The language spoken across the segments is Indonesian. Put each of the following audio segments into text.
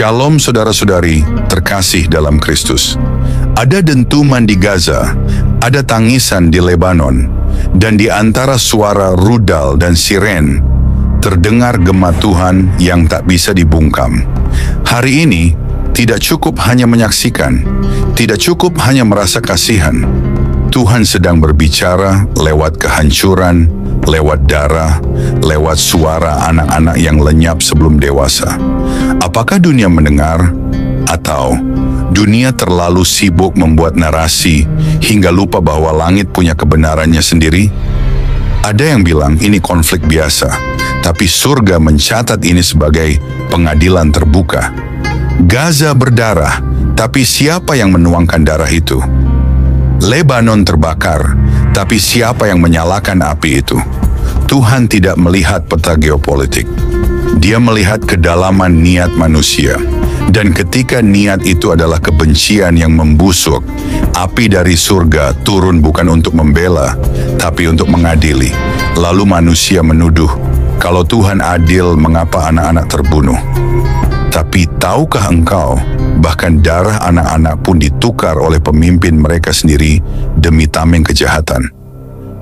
Shalom saudara-saudari terkasih dalam Kristus. Ada dentuman di Gaza, ada tangisan di Lebanon, dan di antara suara rudal dan siren, terdengar gema Tuhan yang tak bisa dibungkam. Hari ini, tidak cukup hanya menyaksikan, tidak cukup hanya merasa kasihan. Tuhan sedang berbicara lewat kehancuran, lewat darah, lewat suara anak-anak yang lenyap sebelum dewasa. Apakah dunia mendengar? Atau dunia terlalu sibuk membuat narasi hingga lupa bahwa langit punya kebenarannya sendiri? Ada yang bilang ini konflik biasa, tapi surga mencatat ini sebagai pengadilan terbuka. Gaza berdarah, tapi siapa yang menuangkan darah itu? Lebanon terbakar, tapi siapa yang menyalakan api itu? Tuhan tidak melihat peta geopolitik. Dia melihat kedalaman niat manusia. Dan ketika niat itu adalah kebencian yang membusuk, api dari surga turun bukan untuk membela, tapi untuk mengadili. Lalu manusia menuduh, kalau Tuhan adil, mengapa anak-anak terbunuh? Tapi tahukah engkau, bahkan darah anak-anak pun ditukar oleh pemimpin mereka sendiri demi tameng kejahatan.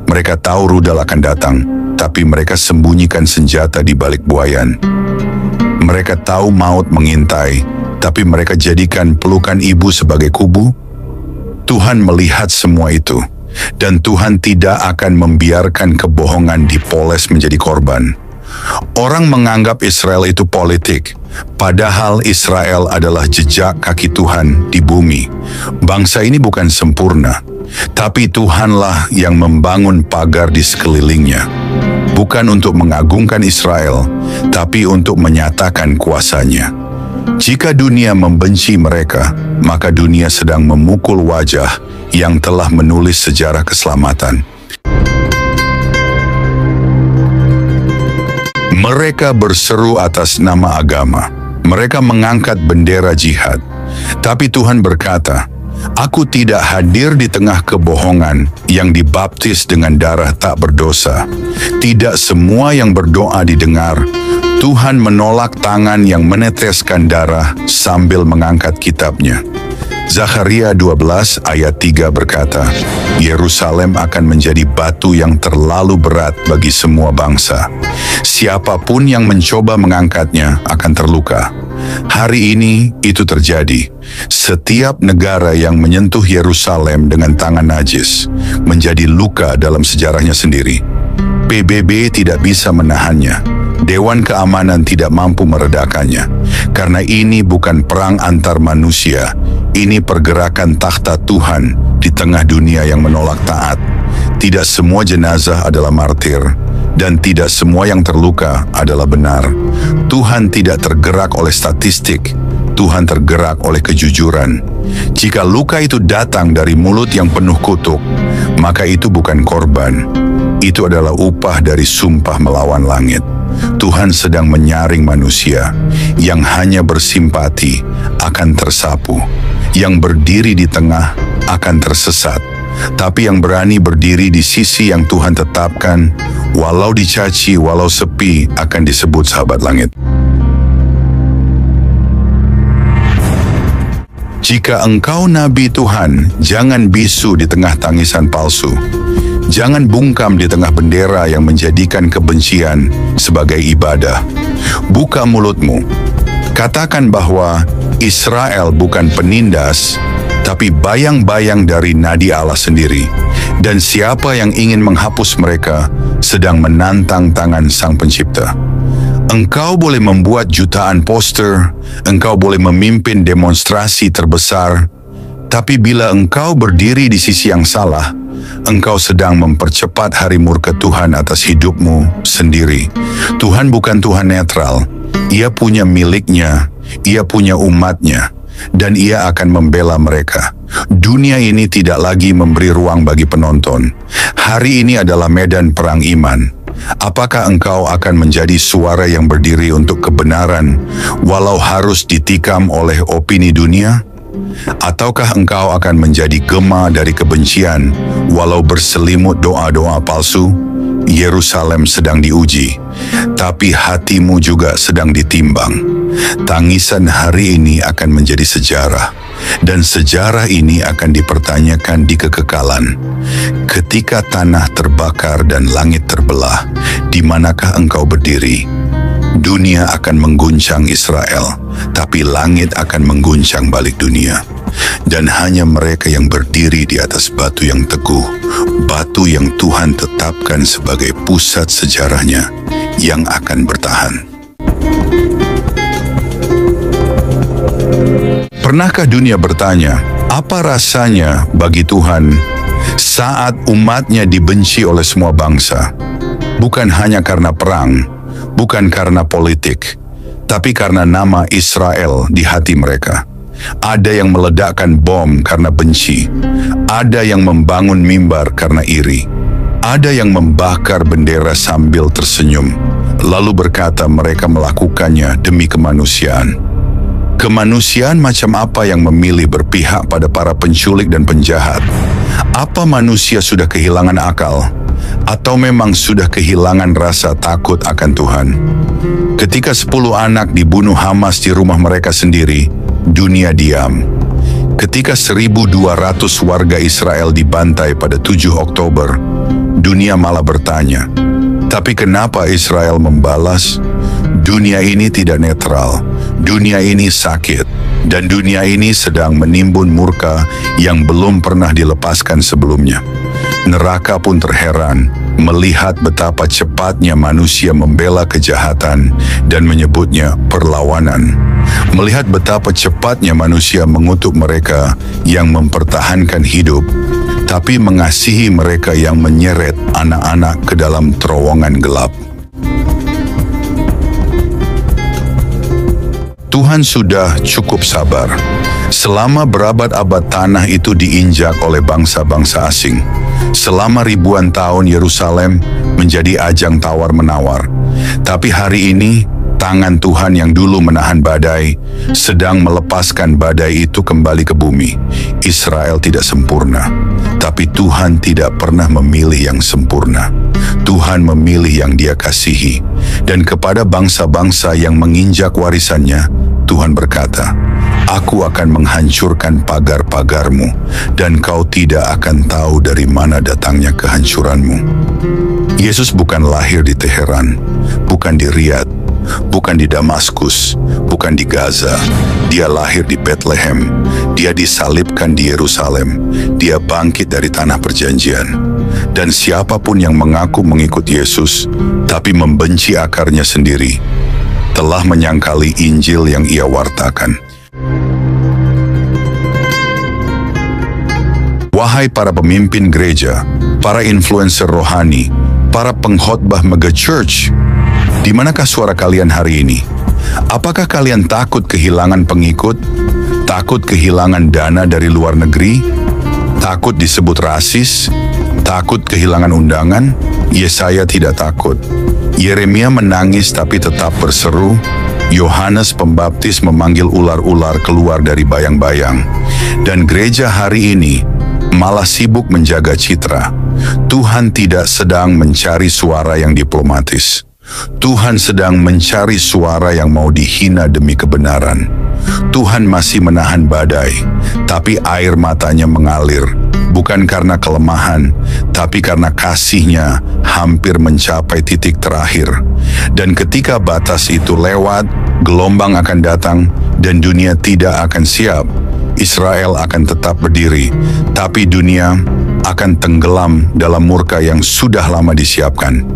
Mereka tahu rudal akan datang, tapi mereka sembunyikan senjata di balik buayan. Mereka tahu maut mengintai, tapi mereka jadikan pelukan ibu sebagai kubu. Tuhan melihat semua itu, dan Tuhan tidak akan membiarkan kebohongan dipoles menjadi korban. Orang menganggap Israel itu politik, padahal Israel adalah jejak kaki Tuhan di bumi. Bangsa ini bukan sempurna, tapi Tuhanlah yang membangun pagar di sekelilingnya. Bukan untuk mengagungkan Israel, tapi untuk menyatakan kuasanya. Jika dunia membenci mereka, maka dunia sedang memukul wajah yang telah menulis sejarah keselamatan. Mereka berseru atas nama agama. Mereka mengangkat bendera jihad. Tapi Tuhan berkata, "Aku tidak hadir di tengah kebohongan yang dibaptis dengan darah tak berdosa." Tidak semua yang berdoa didengar. Tuhan menolak tangan yang meneteskan darah sambil mengangkat kitabnya. Zakharia 12 ayat 3 berkata, Yerusalem akan menjadi batu yang terlalu berat bagi semua bangsa. Siapapun yang mencoba mengangkatnya akan terluka. Hari ini itu terjadi. Setiap negara yang menyentuh Yerusalem dengan tangan najis menjadi luka dalam sejarahnya sendiri. PBB tidak bisa menahannya. Dewan Keamanan tidak mampu meredakannya. Karena ini bukan perang antar manusia, ini pergerakan takhta Tuhan di tengah dunia yang menolak taat. Tidak semua jenazah adalah martir, dan tidak semua yang terluka adalah benar. Tuhan tidak tergerak oleh statistik, Tuhan tergerak oleh kejujuran. Jika luka itu datang dari mulut yang penuh kutuk, maka itu bukan korban. Itu adalah upah dari sumpah melawan langit. Tuhan sedang menyaring manusia yang hanya bersimpati akan tersapu, yang berdiri di tengah akan tersesat, tapi yang berani berdiri di sisi yang Tuhan tetapkan, walau dicaci, walau sepi, akan disebut sahabat langit. Jika engkau nabi Tuhan, jangan bisu di tengah tangisan palsu. Jangan bungkam di tengah bendera yang menjadikan kebencian sebagai ibadah. Buka mulutmu. Katakan bahwa Israel bukan penindas, tapi bayang-bayang dari nadi Allah sendiri. Dan siapa yang ingin menghapus mereka sedang menantang tangan Sang Pencipta. Engkau boleh membuat jutaan poster, engkau boleh memimpin demonstrasi terbesar, tapi bila engkau berdiri di sisi yang salah, engkau sedang mempercepat hari murka Tuhan atas hidupmu sendiri. Tuhan bukan Tuhan netral. Ia punya miliknya, Ia punya umatnya, dan Ia akan membela mereka. Dunia ini tidak lagi memberi ruang bagi penonton. Hari ini adalah medan perang iman. Apakah engkau akan menjadi suara yang berdiri untuk kebenaran, walau harus ditikam oleh opini dunia? Ataukah engkau akan menjadi gema dari kebencian, walau berselimut doa-doa palsu? Yerusalem sedang diuji, tapi hatimu juga sedang ditimbang. Tangisan hari ini akan menjadi sejarah, dan sejarah ini akan dipertanyakan di kekekalan. Ketika tanah terbakar dan langit terbelah, di manakah engkau berdiri? Dunia akan mengguncang Israel, tapi langit akan mengguncang balik dunia. Dan hanya mereka yang berdiri di atas batu yang teguh, batu yang Tuhan tetapkan sebagai pusat sejarahnya, yang akan bertahan. Pernahkah dunia bertanya, apa rasanya bagi Tuhan saat umatnya dibenci oleh semua bangsa? Bukan hanya karena perang, bukan karena politik, tapi karena nama Israel di hati mereka. Ada yang meledakkan bom karena benci, ada yang membangun mimbar karena iri, ada yang membakar bendera sambil tersenyum, lalu berkata mereka melakukannya demi kemanusiaan. Kemanusiaan macam apa yang memilih berpihak pada para penculik dan penjahat? Apa manusia sudah kehilangan akal? Atau memang sudah kehilangan rasa takut akan Tuhan? Ketika 10 anak dibunuh Hamas di rumah mereka sendiri, dunia diam. Ketika 1.200 warga Israel dibantai pada 7 Oktober, dunia malah bertanya, tapi kenapa Israel membalas? Dunia ini tidak netral, dunia ini sakit, dan dunia ini sedang menimbun murka yang belum pernah dilepaskan sebelumnya. Neraka pun terheran melihat betapa cepatnya manusia membela kejahatan dan menyebutnya perlawanan. Melihat betapa cepatnya manusia mengutuk mereka yang mempertahankan hidup, tapi mengasihi mereka yang menyeret anak-anak ke dalam terowongan gelap. Tuhan sudah cukup sabar. Selama berabad-abad tanah itu diinjak oleh bangsa-bangsa asing. Selama ribuan tahun Yerusalem menjadi ajang tawar-menawar. Tapi hari ini, tangan Tuhan yang dulu menahan badai, sedang melepaskan badai itu kembali ke bumi. Israel tidak sempurna, tapi Tuhan tidak pernah memilih yang sempurna. Tuhan memilih yang Dia kasihi. Dan kepada bangsa-bangsa yang menginjak warisannya, Tuhan berkata, Aku akan menghancurkan pagar-pagarmu, dan kau tidak akan tahu dari mana datangnya kehancuranmu. Yesus bukan lahir di Teheran, bukan di Riyadh, bukan di Damaskus, bukan di Gaza. Dia lahir di Bethlehem. Dia disalibkan di Yerusalem. Dia bangkit dari tanah perjanjian. Dan siapapun yang mengaku mengikut Yesus, tapi membenci akarnya sendiri, telah menyangkali Injil yang ia wartakan. Wahai para pemimpin gereja, para influencer rohani, para pengkhotbah mega church, di manakah suara kalian hari ini? Apakah kalian takut kehilangan pengikut? Takut kehilangan dana dari luar negeri? Takut disebut rasis? Takut kehilangan undangan? Yesaya tidak takut. Yeremia menangis tapi tetap berseru. Yohanes Pembaptis memanggil ular-ular keluar dari bayang-bayang. Dan gereja hari ini malah sibuk menjaga citra. Tuhan tidak sedang mencari suara yang diplomatis. Tuhan sedang mencari suara yang mau dihina demi kebenaran. Tuhan masih menahan badai, tapi air matanya mengalir. Bukan karena kelemahan, tapi karena kasih-Nya hampir mencapai titik terakhir. Dan ketika batas itu lewat, gelombang akan datang dan dunia tidak akan siap. Israel akan tetap berdiri, tapi dunia akan tenggelam dalam murka yang sudah lama disiapkan.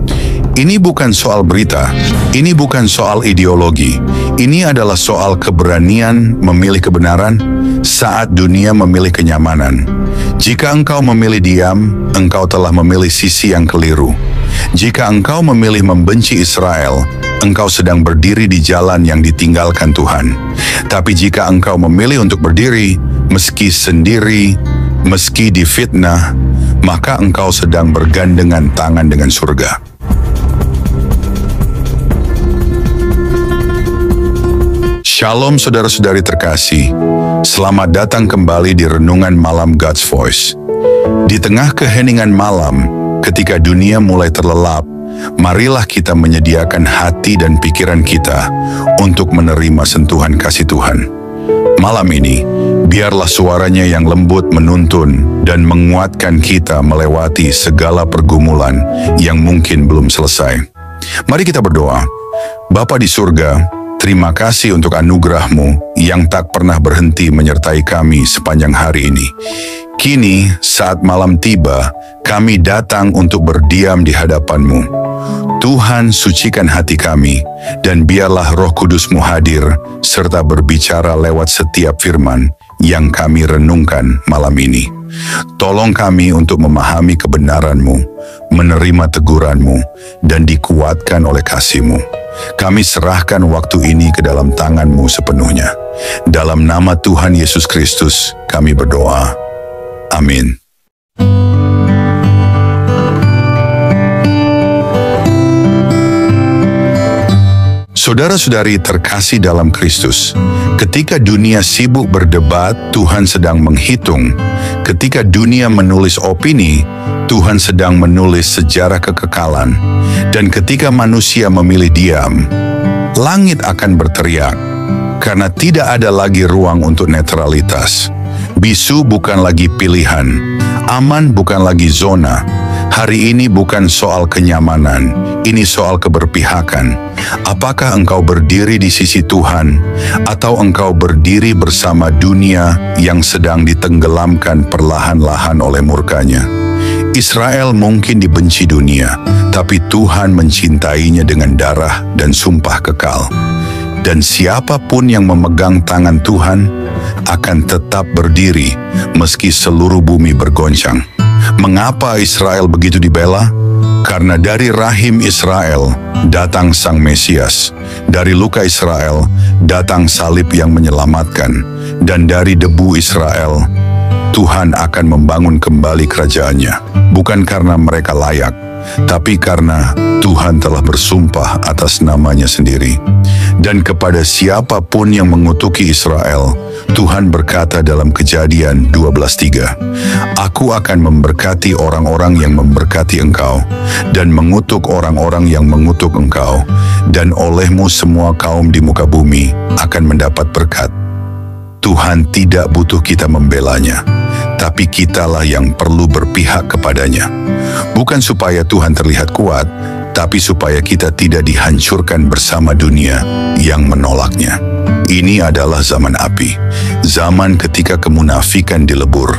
Ini bukan soal berita, ini bukan soal ideologi, ini adalah soal keberanian memilih kebenaran saat dunia memilih kenyamanan. Jika engkau memilih diam, engkau telah memilih sisi yang keliru. Jika engkau memilih membenci Israel, engkau sedang berdiri di jalan yang ditinggalkan Tuhan. Tapi jika engkau memilih untuk berdiri, meski sendiri, meski difitnah, maka engkau sedang bergandengan tangan dengan surga. Shalom saudara-saudari terkasih, selamat datang kembali di Renungan Malam God's Voice. Di tengah keheningan malam, ketika dunia mulai terlelap, marilah kita menyediakan hati dan pikiran kita untuk menerima sentuhan kasih Tuhan. Malam ini, biarlah suaranya yang lembut menuntun dan menguatkan kita melewati segala pergumulan yang mungkin belum selesai. Mari kita berdoa. Bapa di surga, terima kasih untuk anugerah-Mu yang tak pernah berhenti menyertai kami sepanjang hari ini. Kini, saat malam tiba, kami datang untuk berdiam di hadapan-Mu. Tuhan, sucikan hati kami, dan biarlah Roh Kudus-Mu hadir, serta berbicara lewat setiap firman yang kami renungkan malam ini. Tolong kami untuk memahami kebenaran-Mu, menerima teguran-Mu, dan dikuatkan oleh kasih-Mu. Kami serahkan waktu ini ke dalam tangan-Mu sepenuhnya. Dalam nama Tuhan Yesus Kristus, kami berdoa. Amin. Saudara-saudari terkasih dalam Kristus, ketika dunia sibuk berdebat, Tuhan sedang menghitung. Ketika dunia menulis opini, Tuhan sedang menulis sejarah kekekalan. Dan ketika manusia memilih diam, langit akan berteriak, karena tidak ada lagi ruang untuk netralitas. Bisu bukan lagi pilihan, aman bukan lagi zona. Hari ini bukan soal kenyamanan, ini soal keberpihakan. Apakah engkau berdiri di sisi Tuhan, atau engkau berdiri bersama dunia yang sedang ditenggelamkan perlahan-lahan oleh murkanya? Israel mungkin dibenci dunia, tapi Tuhan mencintainya dengan darah dan sumpah kekal. Dan siapapun yang memegang tangan Tuhan akan tetap berdiri meski seluruh bumi bergoncang. Mengapa Israel begitu dibela? Karena dari rahim Israel datang Sang Mesias, dari luka Israel datang salib yang menyelamatkan, dan dari debu Israel Tuhan akan membangun kembali kerajaannya. Bukan karena mereka layak, tapi karena Tuhan telah bersumpah atas namanya sendiri. Dan kepada siapapun yang mengutuki Israel, Tuhan berkata dalam Kejadian 12:3, Aku akan memberkati orang-orang yang memberkati engkau, dan mengutuk orang-orang yang mengutuk engkau, dan olehmu semua kaum di muka bumi akan mendapat berkat. Tuhan tidak butuh kita membelanya, tapi kitalah yang perlu berpihak kepadanya. Bukan supaya Tuhan terlihat kuat, tapi supaya kita tidak dihancurkan bersama dunia yang menolaknya. Ini adalah zaman api, zaman ketika kemunafikan dilebur,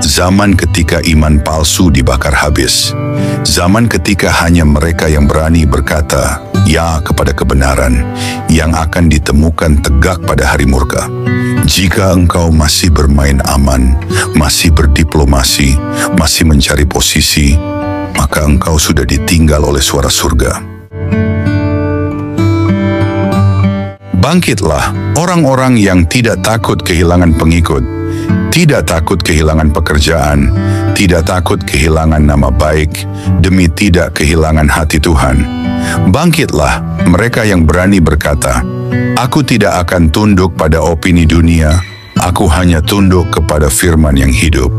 zaman ketika iman palsu dibakar habis, zaman ketika hanya mereka yang berani berkata ya kepada kebenaran yang akan ditemukan tegak pada hari murka. Jika engkau masih bermain aman, masih berdiplomasi, masih mencari posisi, maka engkau sudah ditinggal oleh suara surga. Bangkitlah orang-orang yang tidak takut kehilangan pengikut, tidak takut kehilangan pekerjaan, tidak takut kehilangan nama baik, demi tidak kehilangan hati Tuhan. Bangkitlah mereka yang berani berkata, Aku tidak akan tunduk pada opini dunia, aku hanya tunduk kepada firman yang hidup.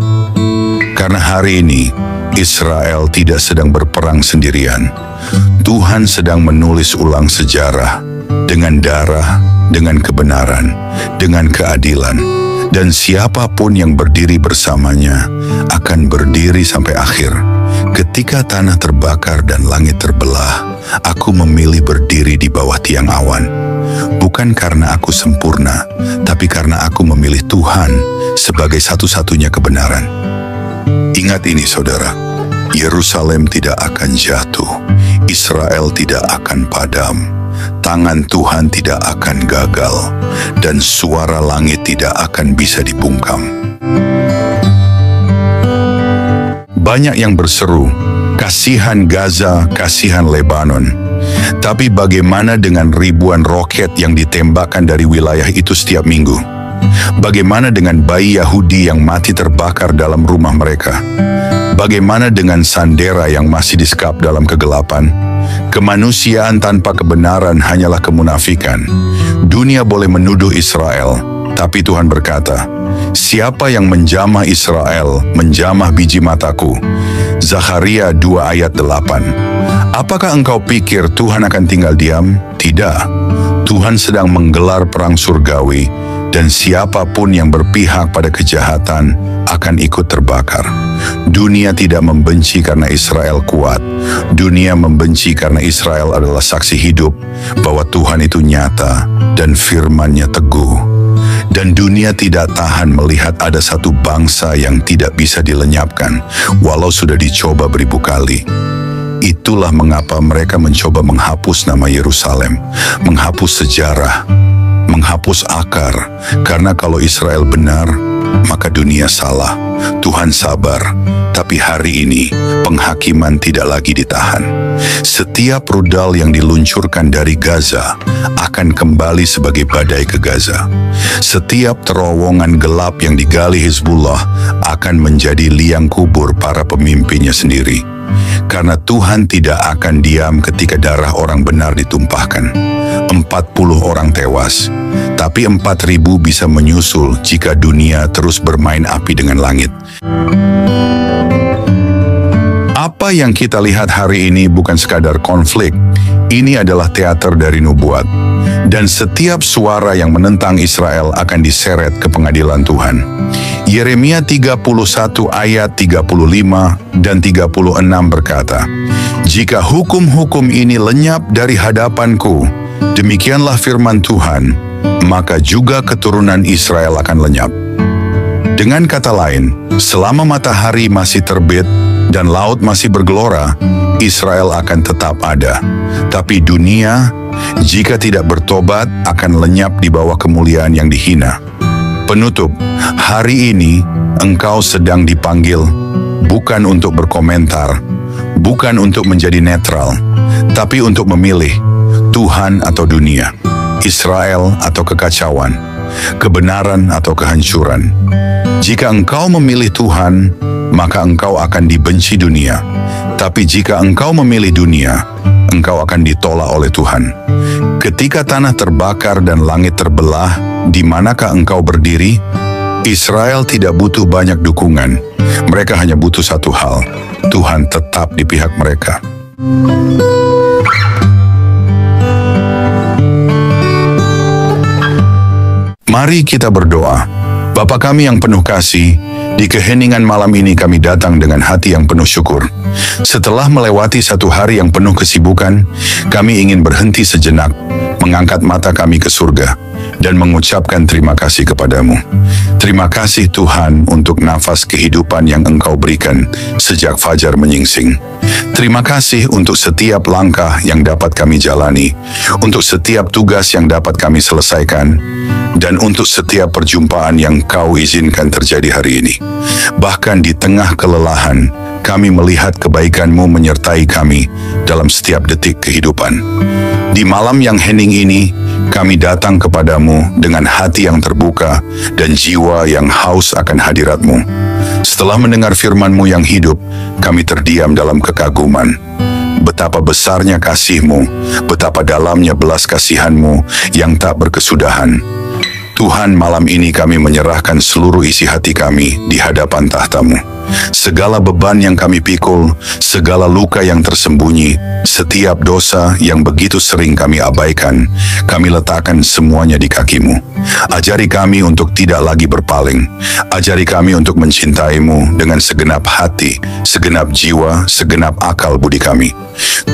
Karena hari ini, Israel tidak sedang berperang sendirian. Tuhan sedang menulis ulang sejarah dengan darah, dengan kebenaran, dengan keadilan. Dan siapapun yang berdiri bersamanya akan berdiri sampai akhir. Ketika tanah terbakar dan langit terbelah, aku memilih berdiri di bawah tiang awan. Bukan karena aku sempurna, tapi karena aku memilih Tuhan sebagai satu-satunya kebenaran. Ingat ini saudara, Yerusalem tidak akan jatuh, Israel tidak akan padam, tangan Tuhan tidak akan gagal, dan suara langit tidak akan bisa dibungkam. Banyak yang berseru, kasihan Gaza, kasihan Lebanon. Tapi bagaimana dengan ribuan roket yang ditembakkan dari wilayah itu setiap minggu? Bagaimana dengan bayi Yahudi yang mati terbakar dalam rumah mereka? Bagaimana dengan sandera yang masih disekap dalam kegelapan? Kemanusiaan tanpa kebenaran hanyalah kemunafikan. Dunia boleh menuduh Israel, tapi Tuhan berkata, siapa yang menjamah Israel, menjamah biji mataku. Zakharia 2 ayat 8. Apakah engkau pikir Tuhan akan tinggal diam? Tidak. Tuhan sedang menggelar perang surgawi, dan siapapun yang berpihak pada kejahatan akan ikut terbakar. Dunia tidak membenci karena Israel kuat. Dunia membenci karena Israel adalah saksi hidup bahwa Tuhan itu nyata dan firman-Nya teguh. Dan dunia tidak tahan melihat ada satu bangsa yang tidak bisa dilenyapkan, walau sudah dicoba beribu kali. Itulah mengapa mereka mencoba menghapus nama Yerusalem, menghapus sejarah, menghapus akar, karena kalau Israel benar, maka dunia salah. Tuhan sabar, tapi hari ini penghakiman tidak lagi ditahan. Setiap rudal yang diluncurkan dari Gaza akan kembali sebagai badai ke Gaza. Setiap terowongan gelap yang digali Hizbullah akan menjadi liang kubur para pemimpinnya sendiri. Karena Tuhan tidak akan diam ketika darah orang benar ditumpahkan. 40 orang tewas, tapi 4.000 bisa menyusul jika dunia terus bermain api dengan langit. Apa yang kita lihat hari ini bukan sekadar konflik, ini adalah teater dari nubuat. Dan setiap suara yang menentang Israel akan diseret ke pengadilan Tuhan. Yeremia 31 ayat 35 dan 36 berkata, "Jika hukum-hukum ini lenyap dari hadapanku, demikianlah firman Tuhan, maka juga keturunan Israel akan lenyap." Dengan kata lain, selama matahari masih terbit dan laut masih bergelora, Israel akan tetap ada. Tapi dunia, jika tidak bertobat, akan lenyap di bawah kemuliaan yang dihina. Penutup, hari ini engkau sedang dipanggil bukan untuk berkomentar, bukan untuk menjadi netral, tapi untuk memilih Tuhan atau dunia, Israel atau kekacauan, kebenaran atau kehancuran. Jika engkau memilih Tuhan, maka engkau akan dibenci dunia. Tapi jika engkau memilih dunia, engkau akan ditolak oleh Tuhan. Ketika tanah terbakar dan langit terbelah, di manakah engkau berdiri? Israel tidak butuh banyak dukungan. Mereka hanya butuh satu hal. Tuhan tetap di pihak mereka. Mari kita berdoa. Bapa kami yang penuh kasih, di keheningan malam ini kami datang dengan hati yang penuh syukur. Setelah melewati satu hari yang penuh kesibukan, kami ingin berhenti sejenak, mengangkat mata kami ke surga, dan mengucapkan terima kasih kepadamu. Terima kasih Tuhan untuk nafas kehidupan yang Engkau berikan sejak fajar menyingsing. Terima kasih untuk setiap langkah yang dapat kami jalani, untuk setiap tugas yang dapat kami selesaikan, dan untuk setiap perjumpaan yang Kau izinkan terjadi hari ini. Bahkan di tengah kelelahan, kami melihat kebaikan-Mu menyertai kami dalam setiap detik kehidupan. Di malam yang hening ini, kami datang kepadamu dengan hati yang terbuka dan jiwa yang haus akan hadirat-Mu. Setelah mendengar firman-Mu yang hidup, kami terdiam dalam kekaguman. Betapa besarnya kasih-Mu, betapa dalamnya belas kasihan-Mu yang tak berkesudahan. Tuhan, malam ini kami menyerahkan seluruh isi hati kami di hadapan tahta-Mu. Segala beban yang kami pikul, segala luka yang tersembunyi, setiap dosa yang begitu sering kami abaikan, kami letakkan semuanya di kaki-Mu. Ajari kami untuk tidak lagi berpaling. Ajari kami untuk mencintai-Mu dengan segenap hati, segenap jiwa, segenap akal budi kami.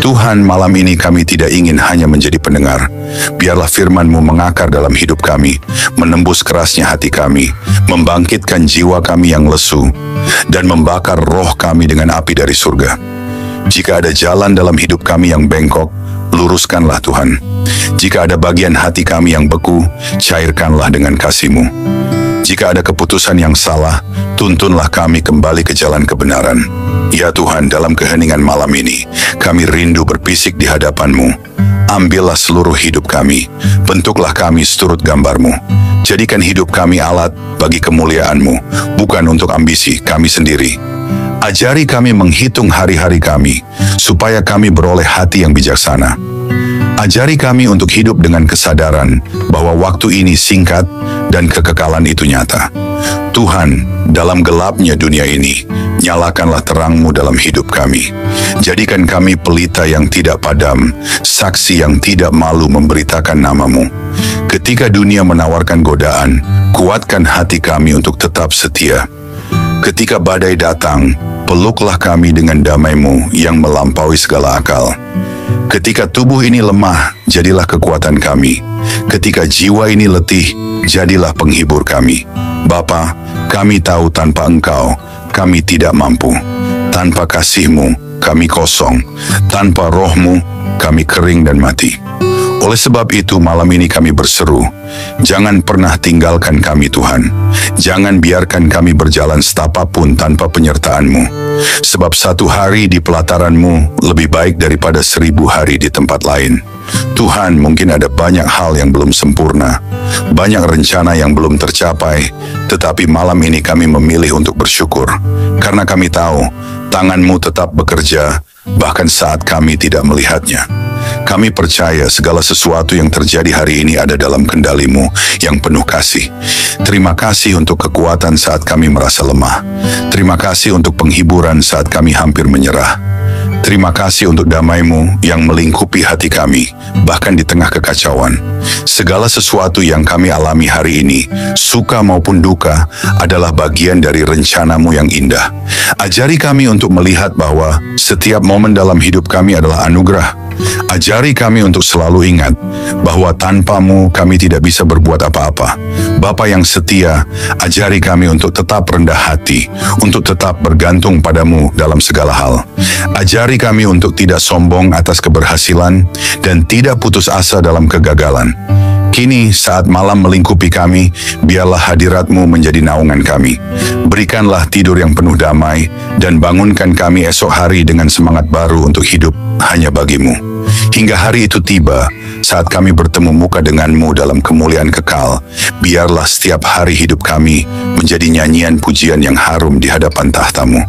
Tuhan, malam ini kami tidak ingin hanya menjadi pendengar. Biarlah firman-Mu mengakar dalam hidup kami, menembus kerasnya hati kami, membangkitkan jiwa kami yang lesu, dan membakar roh kami dengan api dari surga. Jika ada jalan dalam hidup kami yang bengkok, luruskanlah Tuhan. Jika ada bagian hati kami yang beku, cairkanlah dengan kasih-Mu. Jika ada keputusan yang salah, tuntunlah kami kembali ke jalan kebenaran. Ya Tuhan, dalam keheningan malam ini, kami rindu berbisik di hadapan-Mu. Ambillah seluruh hidup kami, bentuklah kami seturut gambar-Mu. Jadikan hidup kami alat bagi kemuliaan-Mu, bukan untuk ambisi kami sendiri. Ajari kami menghitung hari-hari kami, supaya kami beroleh hati yang bijaksana. Ajari kami untuk hidup dengan kesadaran bahwa waktu ini singkat dan kekekalan itu nyata. Tuhan, dalam gelapnya dunia ini, nyalakanlah terang-Mu dalam hidup kami. Jadikan kami pelita yang tidak padam, saksi yang tidak malu memberitakan nama-Mu. Ketika dunia menawarkan godaan, kuatkan hati kami untuk tetap setia. Ketika badai datang, peluklah kami dengan damai-Mu yang melampaui segala akal. Ketika tubuh ini lemah, jadilah kekuatan kami. Ketika jiwa ini letih, jadilah penghibur kami. Bapa, kami tahu tanpa Engkau, kami tidak mampu. Tanpa kasih-Mu, kami kosong. Tanpa Roh-Mu, kami kering dan mati. Oleh sebab itu malam ini kami berseru, jangan pernah tinggalkan kami Tuhan. Jangan biarkan kami berjalan setapak pun tanpa penyertaan-Mu. Sebab 1 hari di pelataran-Mu lebih baik daripada 1000 hari di tempat lain. Tuhan, mungkin ada banyak hal yang belum sempurna, banyak rencana yang belum tercapai, tetapi malam ini kami memilih untuk bersyukur. Karena kami tahu, tangan-Mu tetap bekerja, bahkan saat kami tidak melihatnya. Kami percaya segala sesuatu yang terjadi hari ini ada dalam kendali-Mu yang penuh kasih. Terima kasih untuk kekuatan saat kami merasa lemah. Terima kasih untuk penghiburan saat kami hampir menyerah. Terima kasih untuk damai-Mu yang melingkupi hati kami, bahkan di tengah kekacauan. Segala sesuatu yang kami alami hari ini, suka maupun duka, adalah bagian dari rencana-Mu yang indah. Ajari kami untuk melihat bahwa setiap momen dalam hidup kami adalah anugerah. Ajari kami untuk selalu ingat bahwa tanpa-Mu kami tidak bisa berbuat apa-apa. Bapa yang setia, ajari kami untuk tetap rendah hati, untuk tetap bergantung pada-Mu dalam segala hal. Ajari kami untuk tidak sombong atas keberhasilan dan tidak putus asa dalam kegagalan. Kini saat malam melingkupi kami, biarlah hadirat-Mu menjadi naungan kami. Berikanlah tidur yang penuh damai, dan bangunkan kami esok hari dengan semangat baru untuk hidup hanya bagi-Mu. Hingga hari itu tiba, saat kami bertemu muka dengan-Mu dalam kemuliaan kekal, biarlah setiap hari hidup kami menjadi nyanyian pujian yang harum di hadapan tahta-Mu.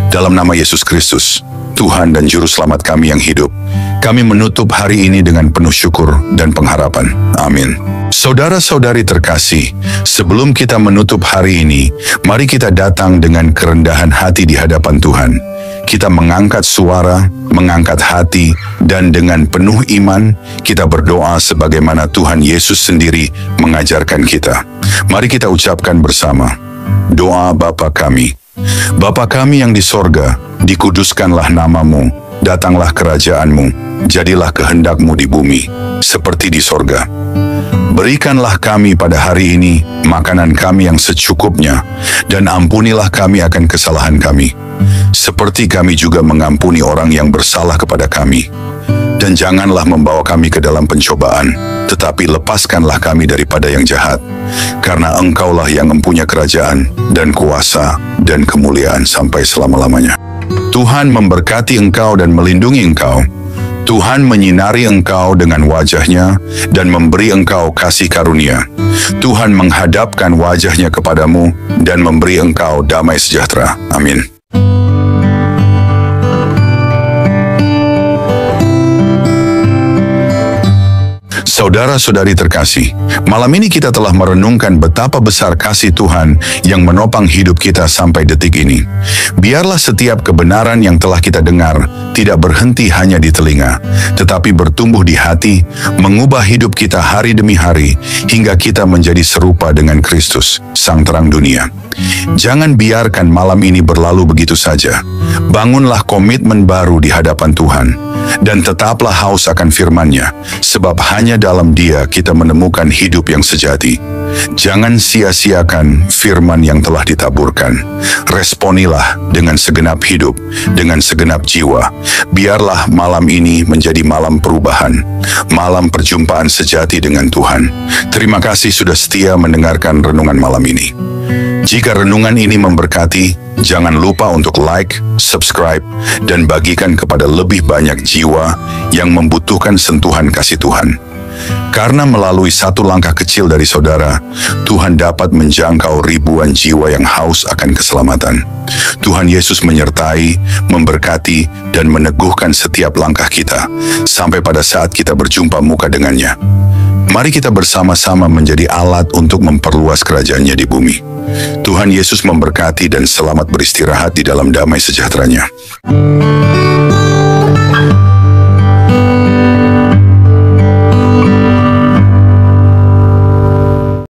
Dalam nama Yesus Kristus, Tuhan dan Juru Selamat kami yang hidup, kami menutup hari ini dengan penuh syukur dan pengharapan. Amin. Saudara-saudari terkasih, sebelum kita menutup hari ini, mari kita datang dengan kerendahan hati di hadapan Tuhan. Kita mengangkat suara, mengangkat hati, dan dengan penuh iman, kita berdoa sebagaimana Tuhan Yesus sendiri mengajarkan kita. Mari kita ucapkan bersama, doa Bapa kami. Bapa kami yang di sorga, dikuduskanlah nama-Mu, datanglah kerajaan-Mu, jadilah kehendak-Mu di bumi, seperti di sorga. Berikanlah kami pada hari ini makanan kami yang secukupnya, dan ampunilah kami akan kesalahan kami, seperti kami juga mengampuni orang yang bersalah kepada kami. Dan janganlah membawa kami ke dalam pencobaan, tetapi lepaskanlah kami daripada yang jahat. Karena Engkaulah yang mempunyai kerajaan, dan kuasa, dan kemuliaan sampai selama-lamanya. Tuhan memberkati engkau dan melindungi engkau. Tuhan menyinari engkau dengan wajah-Nya dan memberi engkau kasih karunia. Tuhan menghadapkan wajah-Nya kepadamu dan memberi engkau damai sejahtera. Amin. Saudara-saudari terkasih, malam ini kita telah merenungkan betapa besar kasih Tuhan yang menopang hidup kita sampai detik ini. Biarlah setiap kebenaran yang telah kita dengar tidak berhenti hanya di telinga, tetapi bertumbuh di hati, mengubah hidup kita hari demi hari, hingga kita menjadi serupa dengan Kristus, Sang Terang Dunia. Jangan biarkan malam ini berlalu begitu saja. Bangunlah komitmen baru di hadapan Tuhan, dan tetaplah haus akan firman-Nya, sebab hanya dalam Dia kita menemukan hidup yang sejati. Jangan sia-siakan firman yang telah ditaburkan. Responilah dengan segenap hidup, dengan segenap jiwa. Biarlah malam ini menjadi malam perubahan, malam perjumpaan sejati dengan Tuhan. Terima kasih sudah setia mendengarkan renungan malam ini. Jika renungan ini memberkati, jangan lupa untuk like, subscribe, dan bagikan kepada lebih banyak jiwa yang membutuhkan sentuhan kasih Tuhan. Karena melalui satu langkah kecil dari saudara, Tuhan dapat menjangkau ribuan jiwa yang haus akan keselamatan. Tuhan Yesus menyertai, memberkati, dan meneguhkan setiap langkah kita, sampai pada saat kita berjumpa muka dengannya. Mari kita bersama-sama menjadi alat untuk memperluas kerajaan-Nya di bumi. Tuhan Yesus memberkati dan selamat beristirahat di dalam damai sejahtera-Nya.